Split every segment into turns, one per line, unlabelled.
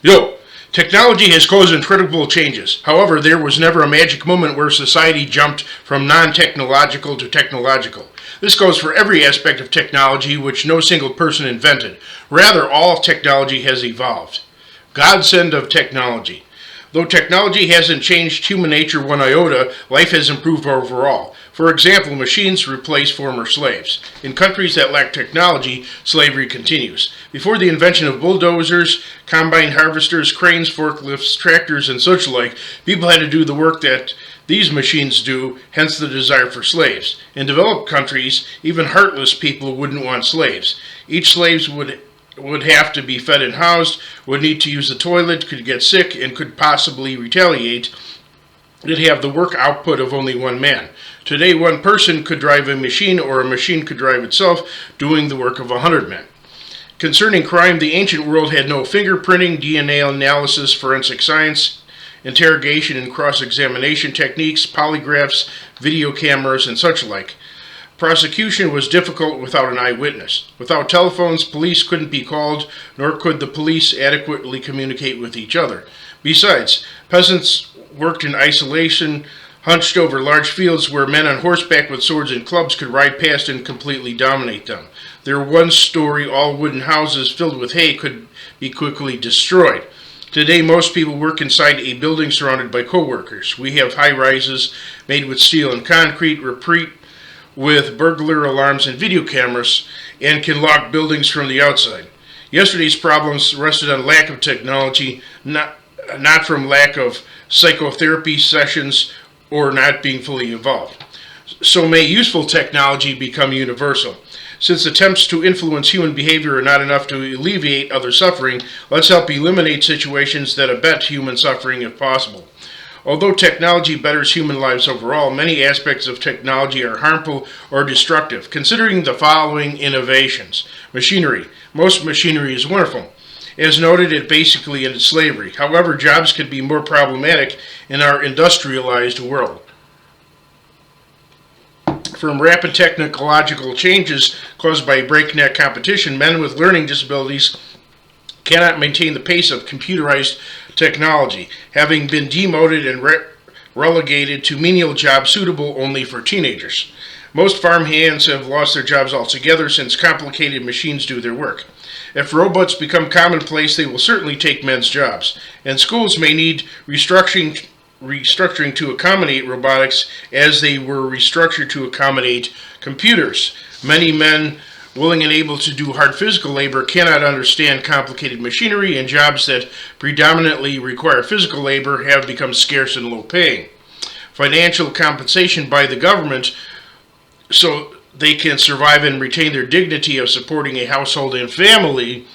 Yo, technology has caused incredible changes. However, there was never a magic moment where society jumped from non-technological to technological. This goes for every aspect of technology which no single person invented. Rather, all technology has evolved. Godsend of technology. Though technology hasn't changed human nature one iota, life has improved overall. For example, machines replace former slaves. In countries that lack technology, slavery continues. Before the invention of bulldozers, combine harvesters, cranes, forklifts, tractors, and such like, people had to do the work that these machines do, hence the desire for slaves. In developed countries, even heartless people wouldn't want slaves. Each slave would have to be fed and housed, would need to use the toilet, could get sick, and could possibly retaliate. It'd have the work output of only one man. Today, one person could drive a machine, or a machine could drive itself, doing the work of 100 men. Concerning crime, the ancient world had no fingerprinting, DNA analysis, forensic science, interrogation and cross-examination techniques, polygraphs, video cameras, and such like. Prosecution was difficult without an eyewitness. Without telephones, police couldn't be called, nor could the police adequately communicate with each other. Besides, peasants worked in isolation, hunched over large fields where men on horseback with swords and clubs could ride past and completely dominate them. Their one-story, all-wooden houses filled with hay could be quickly destroyed. Today, most people work inside a building surrounded by co-workers. We have high-rises made with steel and concrete, replete with burglar alarms and video cameras, and can lock buildings from the outside. Yesterday's problems rested on lack of technology, not from lack of psychotherapy sessions or not being fully involved. So may useful technology become universal. Since attempts to influence human behavior are not enough to alleviate other suffering, let's help eliminate situations that abet human suffering if possible. Although technology betters human lives overall, many aspects of technology are harmful or destructive. Considering the following innovations. Machinery. Most machinery is wonderful. As noted, it basically ended slavery. However, jobs could be more problematic in our industrialized world. From rapid technological changes caused by breakneck competition, men with learning disabilities cannot maintain the pace of computerized technology, having been demoted and relegated to menial jobs suitable only for teenagers. Most farm hands have lost their jobs altogether since complicated machines do their work. If robots become commonplace, they will certainly take men's jobs, and schools may need restructuring to accommodate robotics as they were restructured to accommodate computers. Many men willing and able to do hard physical labor cannot understand complicated machinery, and jobs that predominantly require physical labor have become scarce and low paying. Financial compensation by the government so they can survive and retain their dignity of supporting a household and family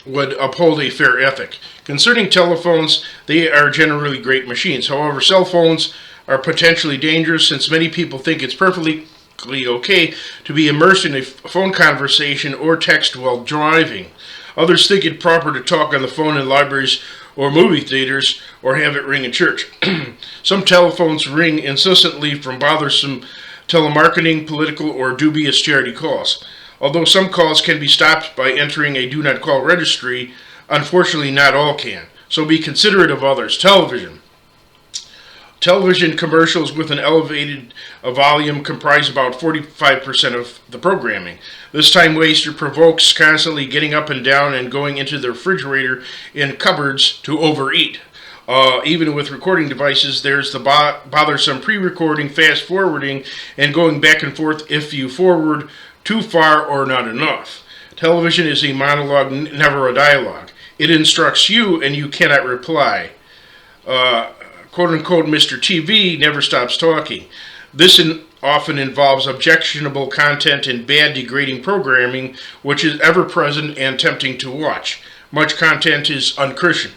would uphold a fair ethic. Concerning telephones, they are generally great machines. However, cell phones are potentially dangerous since many people think it's perfectly okay to be immersed in a phone conversation or text while driving. Others think it proper to talk on the phone in libraries or movie theaters or have it ring in church. Some telephones ring incessantly from bothersome telemarketing, political, or dubious charity calls. Although some calls can be stopped by entering a do not call registry, unfortunately not all can. So be considerate of others. Television. Television commercials with an elevated volume comprise about 45% of the programming. This time waster provokes constantly getting up and down and going into the refrigerator and cupboards to overeat. Even with recording devices, there's the bothersome pre-recording, fast-forwarding, and going back and forth if you forward too far or not enough. Television is a monologue, never a dialogue. It instructs you and you cannot reply. Quote-unquote Mr. TV never stops talking. This often involves objectionable content and bad degrading programming, which is ever present and tempting to watch. Much content is unchristian.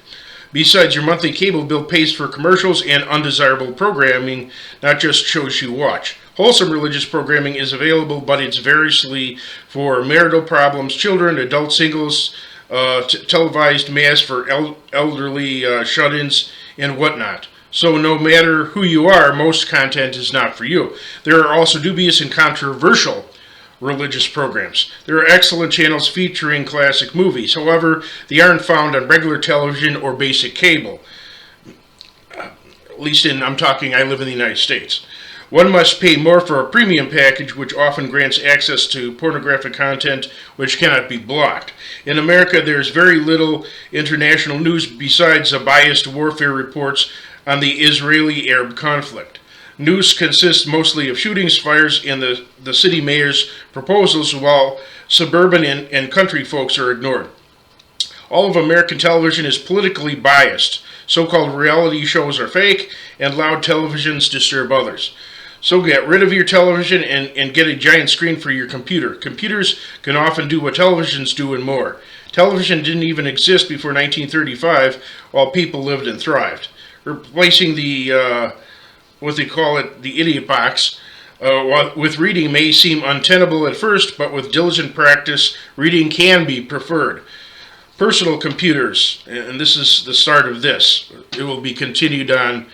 Besides, your monthly cable bill pays for commercials and undesirable programming, not just shows you watch. Wholesome religious programming is available, but it's variously for marital problems, children, adult singles, televised mass for elderly shut-ins, and whatnot. So no matter who you are, most content is not for you. There are also dubious and controversial religious programs. There are excellent channels featuring classic movies. However, they aren't found on regular television or basic cable. At least I live in the United States. One must pay more for a premium package, which often grants access to pornographic content which cannot be blocked. In America, there is very little international news besides biased warfare reports on the Israeli-Arab conflict. News consists mostly of shootings, fires, and the city mayor's proposals, while suburban and country folks are ignored. All of American television is politically biased. So-called reality shows are fake, and loud televisions disturb others. So get rid of your television and get a giant screen for your computer. Computers can often do what televisions do and more. Television didn't even exist before 1935, while people lived and thrived. Replacing the, what they call it, the idiot box, with reading may seem untenable at first, but with diligent practice, reading can be preferred. Personal computers, and this is the start of this. It will be continued on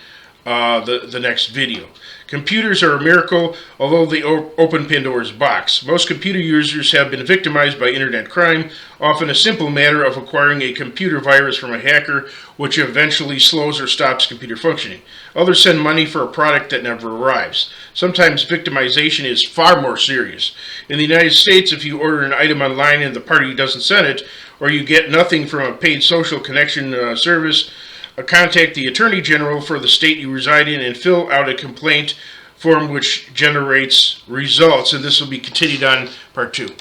the next video. Computers are a miracle, although they open Pandora's box. Most computer users have been victimized by internet crime, often a simple matter of acquiring a computer virus from a hacker, which eventually slows or stops computer functioning. Others send money for a product that never arrives. Sometimes victimization is far more serious. In the United States, if you order an item online and the party doesn't send it, or you get nothing from a paid social connection service, contact the Attorney General for the state you reside in and fill out a complaint form which generates results. And this will be continued on part 2.